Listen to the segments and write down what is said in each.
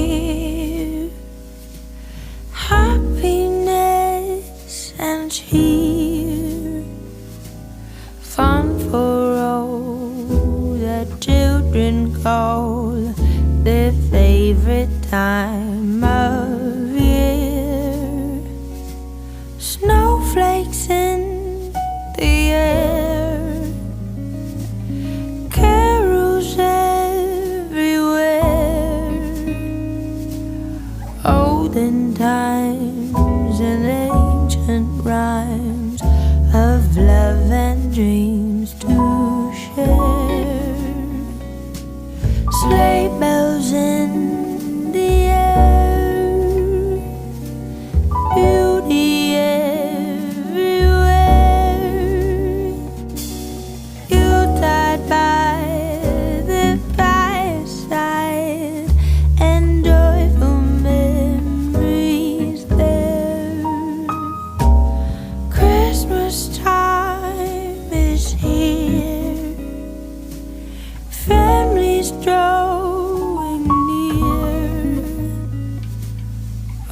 near. Happiness and cheer, fun for all the children call their favorite time of year. Snowflakes in the air, carols everywhere, olden times and ancient rhymes of love and dreams to share. Sleigh bells in the air, beauty everywhere. Yuletide by the fireside and joyful memories there. Christmas time is here, families drawing near.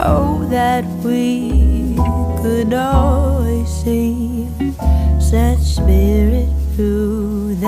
Oh, that we could always see such spirit through the